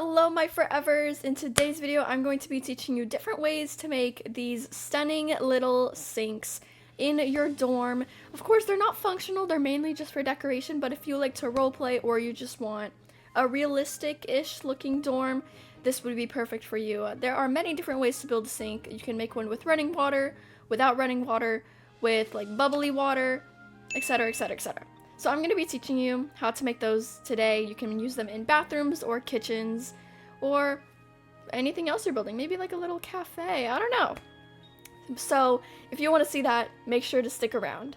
Hello my forevers! In today's video I'm going to be teaching you different ways to make these stunning little sinks in your dorm. Of course they're not functional, they're mainly just for decoration, but if you like to roleplay or you just want a realistic-ish looking dorm, this would be perfect for you. There are many different ways to build a sink. You can make one with running water, without running water, with like bubbly water, etc, etc, etc. So I'm going to be teaching you how to make those today. You can use them in bathrooms or kitchens or anything else you're building. Maybe like a little cafe. I don't know. So if you want to see that, make sure to stick around.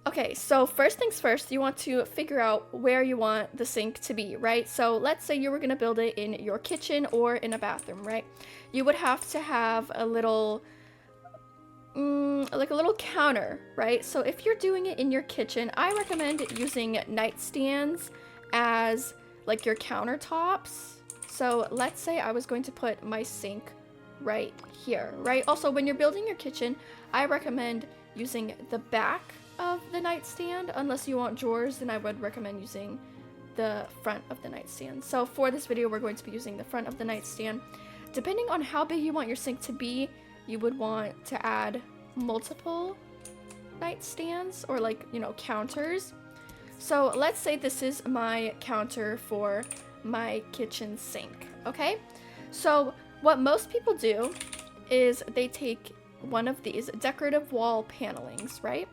Okay, so first things first, you want to figure out where you want the sink to be, right? So let's say you were gonna build it in your kitchen or in a bathroom, right? You would have to have a little, like a little counter, right? So if you're doing it in your kitchen, I recommend using nightstands as like your countertops. So let's say I was going to put my sink right here, right? Also, when you're building your kitchen, I recommend using the back of the nightstand. Unless you want drawers, then I would recommend using the front of the nightstand. So for this video, we're going to be using the front of the nightstand. Depending on how big you want your sink to be, you would want to add multiple nightstands or like, you know, counters. So let's say this is my counter for my kitchen sink, okay? So what most people do is they take one of these decorative wall panelings, right?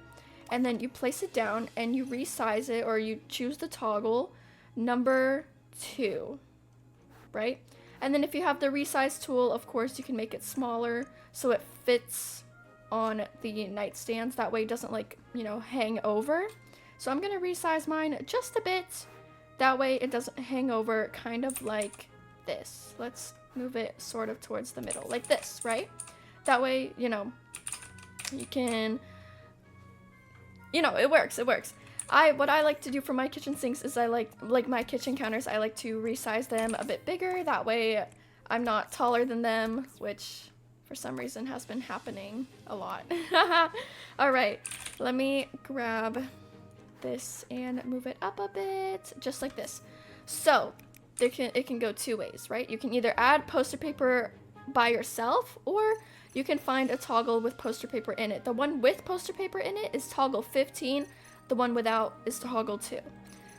And then you place it down and you resize it, or you choose the toggle number 2, right? And then if you have the resize tool, of course, you can make it smaller so it fits on the nightstands. That way it doesn't, like, you know, hang over. So I'm gonna resize mine just a bit. That way it doesn't hang over, kind of like this. Let's move it sort of towards the middle, like this, right? That way, you know, you can... You know, it works. What I like to do for my kitchen sinks is I like my kitchen counters, I like to resize them a bit bigger. That way I'm not taller than them, which for some reason has been happening a lot. All right, let me grab this and move it up a bit, just like this. So it can go two ways, right? You can either add poster paper by yourself, or you can find a toggle with poster paper in it. The one with poster paper in it is toggle 15. The one without is toggle 2.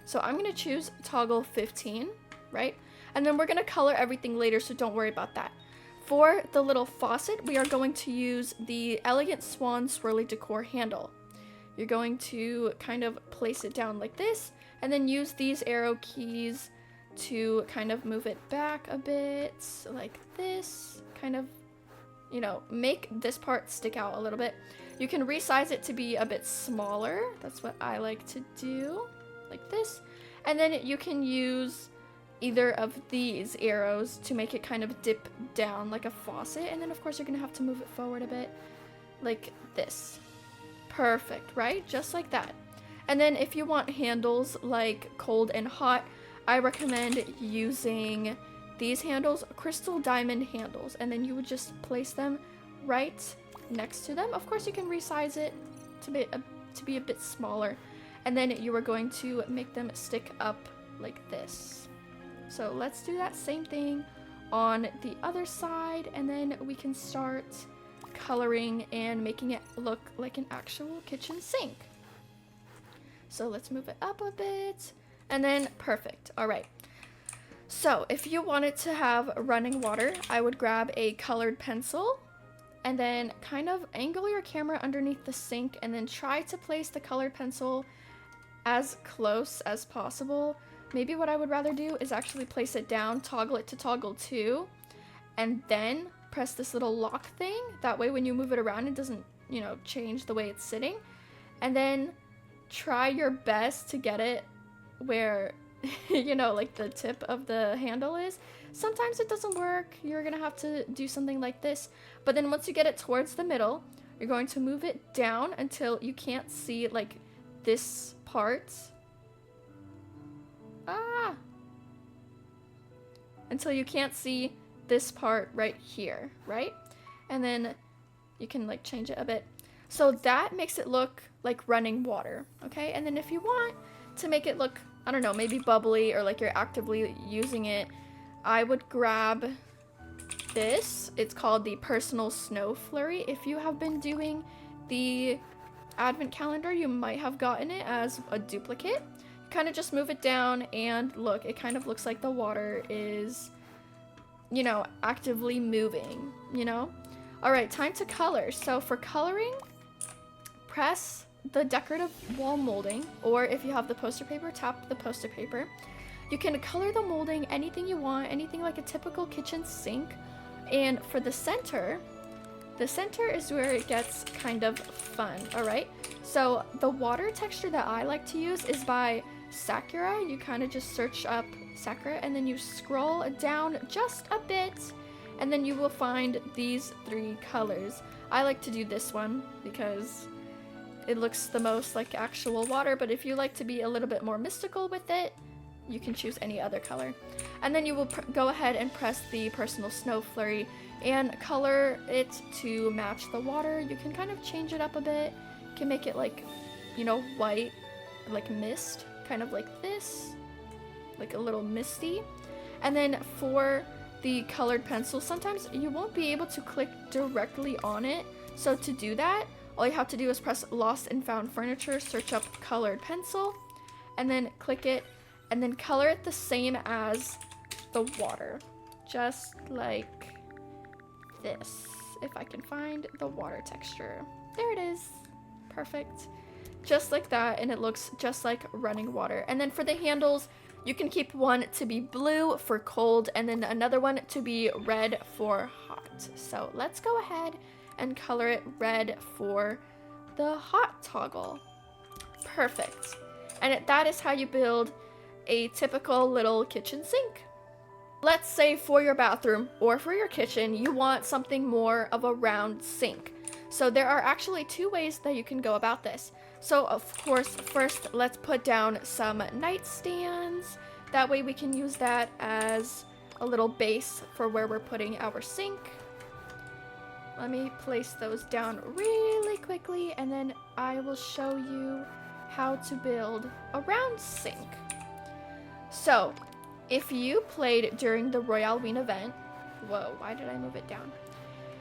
So I'm going to choose toggle 15, right? And then we're going to color everything later, so don't worry about that. For the little faucet, we are going to use the Elegant Swan Swirly Decor handle. You're going to kind of place it down like this, and then use these arrow keys to kind of move it back a bit, like this, kind of, you know, make this part stick out a little bit. You can resize it to be a bit smaller. That's what I like to do, like this. And then you can use either of these arrows to make it kind of dip down like a faucet. And then of course you're gonna have to move it forward a bit, like this. Perfect, right? Just like that. And then if you want handles like cold and hot, I recommend using these handles, crystal diamond handles, and then you would just place them right next to them. Of course, you can resize it to be a bit smaller, and then you are going to make them stick up like this. So let's do that same thing on the other side, and then we can start coloring and making it look like an actual kitchen sink. So let's move it up a bit, and then perfect. All right. So if you wanted to have running water, I would grab a colored pencil and then kind of angle your camera underneath the sink and then try to place the colored pencil as close as possible. Maybe what I would rather do is actually place it down, toggle it to toggle 2, and then press this little lock thing. That way when you move it around, it doesn't, you know, change the way it's sitting. And then try your best to get it where you know, like the tip of the handle is. Sometimes it doesn't work. You're gonna have to do something like this. But then once you get it towards the middle, you're going to move it down until you can't see like this part. Until you can't see this part right here, right? And then You can like change it a bit. So that makes it look like running water, okay? And then if you want to make it look, I don't know, maybe bubbly or like you're actively using it, I would grab this. It's called the Personal Snow Flurry. If you have been doing the advent calendar, you might have gotten it as a duplicate. You kind of just move it down and look, it kind of looks like the water is, you know, actively moving, you know? All right, time to color. So for coloring, press the decorative wall molding, or if you have the poster paper, tap the poster paper. You can color the molding anything you want, anything like a typical kitchen sink. And for the center is where it gets kind of fun, all right? So the water texture that I like to use is by Sakura. You kind of just search up Sakura and then you scroll down just a bit and then you will find these 3 colors. I like to do this one because it looks the most like actual water, but if you like to be a little bit more mystical with it, you can choose any other color. And then you will go ahead and press the Personal Snow Flurry and color it to match the water. You can kind of change it up a bit. You can make it like, you know, white, like mist, kind of like this, like a little misty. And then for the colored pencil, sometimes you won't be able to click directly on it. So to do that, all you have to do is press Lost and Found Furniture, search up colored pencil, and then click it, and then color it the same as the water. Just like this. If I can find the water texture. There it is. Perfect. Just like that, and it looks just like running water. And then for the handles, you can keep one to be blue for cold, and then another one to be red for hot. So let's go ahead and color it red for the hot toggle. Perfect. And that is how you build a typical little kitchen sink. Let's say for your bathroom or for your kitchen, you want something more of a round sink. So there are actually 2 ways that you can go about this. So of course, first let's put down some nightstands. That way we can use that as a little base for where we're putting our sink. Let me place those down really quickly and then I will show you how to build a round sink. So, if you played during the Royale event, whoa, why did I move it down?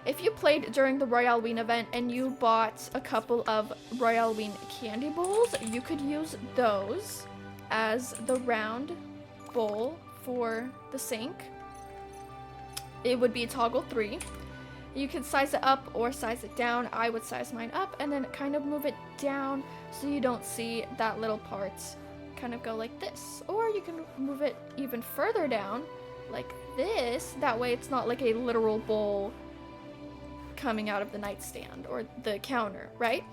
If you played during the Royale event and you bought a couple of Royale candy bowls, you could use those as the round bowl for the sink. It would be toggle 3. You can size it up or size it down. I would size mine up and then kind of move it down so you don't see that little part kind of go like this. Or you can move it even further down like this. That way it's not like a literal bowl coming out of the nightstand or the counter, right?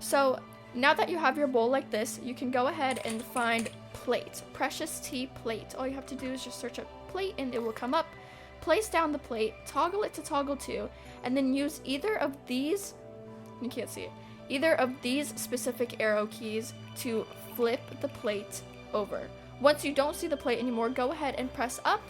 So now that you have your bowl like this, you can go ahead and find plate, Precious Tea plate. All you have to do is just search up plate and it will come up. Place down the plate, toggle it to toggle 2, and then use either of these, you can't see it, either of these specific arrow keys to flip the plate over. Once you don't see the plate anymore, go ahead and press up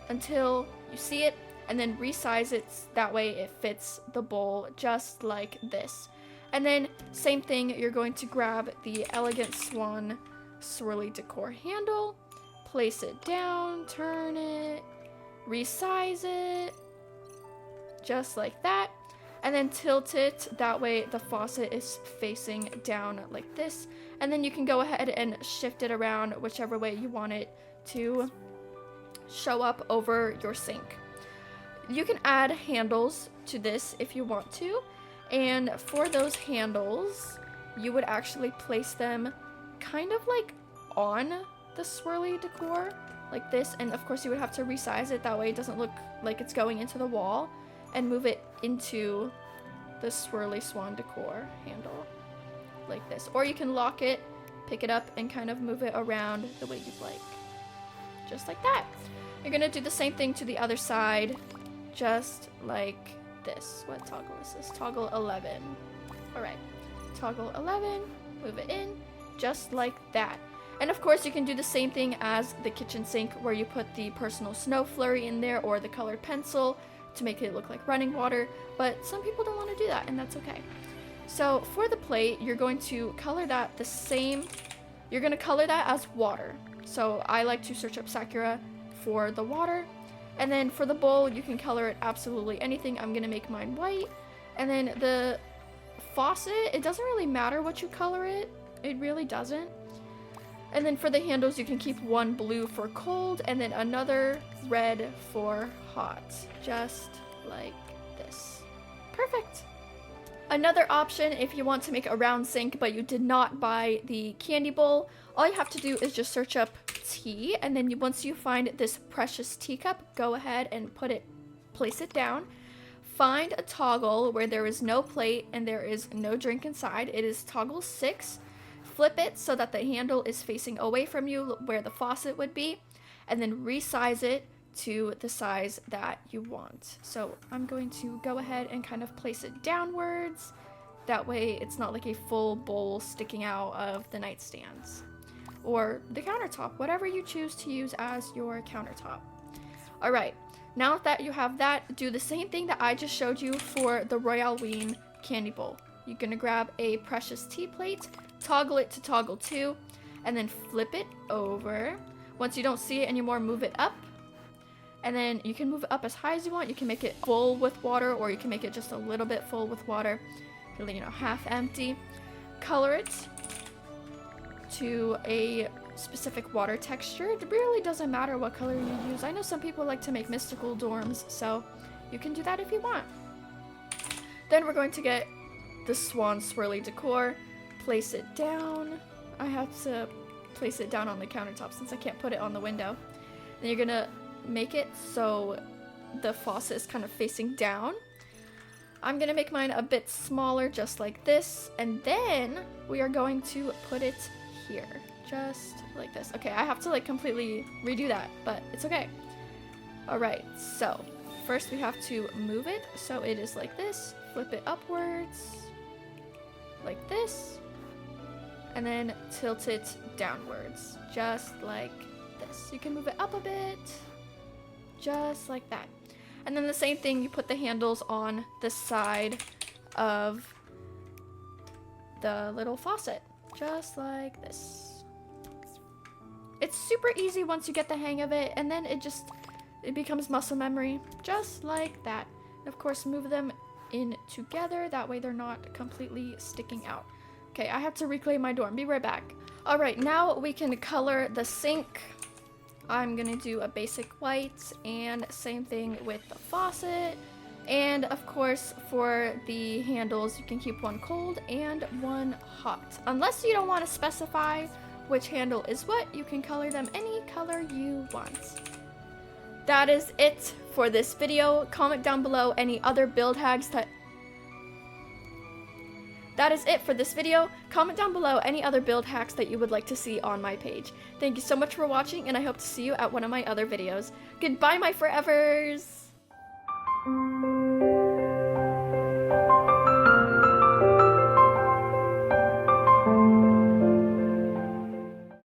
until you see it, and then resize it that way it fits the bowl just like this. And then same thing, you're going to grab the Elegant Swan swirly decor handle, place it down, turn it, resize it, just like that, and then tilt it, that way the faucet is facing down like this, and then you can go ahead and shift it around whichever way you want it to show up over your sink. You can add handles to this if you want to, and for those handles, you would actually place them kind of like on the swirly decor, like this, and of course you would have to resize it, that way it doesn't look like it's going into the wall, and move it into the swirly swan decor handle, like this. Or you can lock it, pick it up, and kind of move it around the way you'd like. Just like that. You're gonna do the same thing to the other side, just like this. What toggle is this? Toggle 11. Alright. Toggle 11, move it in, just like that. And of course you can do the same thing as the kitchen sink, where you put the Personal Snow Flurry in there or the colored pencil to make it look like running water, but some people don't want to do that, and that's okay. So for the plate, you're going to color that the same, you're going to color that as water. So I like to search up Sakura for the water, and then for the bowl, you can color it absolutely anything. I'm going to make mine white, and then the faucet, it doesn't really matter what you color it. It really doesn't. And then for the handles, you can keep one blue for cold and then another red for hot. Just like this. Perfect. Another option, if you want to make a round sink but you did not buy the candy bowl, all you have to do is just search up tea, and then once you find this precious teacup, go ahead and place it down. Find a toggle where there is no plate and there is no drink inside. It is toggle 6. Flip it so that the handle is facing away from you where the faucet would be, and then resize it to the size that you want. So I'm going to go ahead and kind of place it downwards. That way it's not like a full bowl sticking out of the nightstands or the countertop, whatever you choose to use as your countertop. All right, now that you have that, do the same thing that I just showed you for the Royale candy bowl. You're gonna grab a precious tea plate, toggle it to toggle 2, and then flip it over. Once you don't see it anymore, move it up. And then you can move it up as high as you want. You can make it full with water, or you can make it just a little bit full with water, you know, half empty. Color it to a specific water texture. It really doesn't matter what color you use. I know some people like to make mystical dorms, so you can do that if you want. Then we're going to get the swan swirly decor, place it down. I have to place it down on the countertop since I can't put it on the window. Then you're gonna make it so the faucet is kind of facing down. I'm gonna make mine a bit smaller, just like this, and then we are going to put it here, just like this. Okay, I have to like completely redo that, but it's okay. All right, so first we have to move it so it is like this, flip it upwards like this, and then tilt it downwards, just like this. You can move it up a bit, just like that. And then the same thing, you put the handles on the side of the little faucet, just like this. It's super easy once you get the hang of it, and then it becomes muscle memory, just like that. And of course, move them in together, that way they're not completely sticking out. Okay, I have to reclaim my dorm. Be right back. All right, now we can color the sink. I'm gonna do a basic white, and same thing with the faucet. And of course, for the handles, you can keep one cold and one hot. Unless you don't want to specify which handle is what, you can color them any color you want. That is it for this video. Comment down below any other build hacks That is it for this video. Comment down below any other build hacks that you would like to see on my page. Thank you so much for watching, and I hope to see you at one of my other videos. Goodbye, my forevers!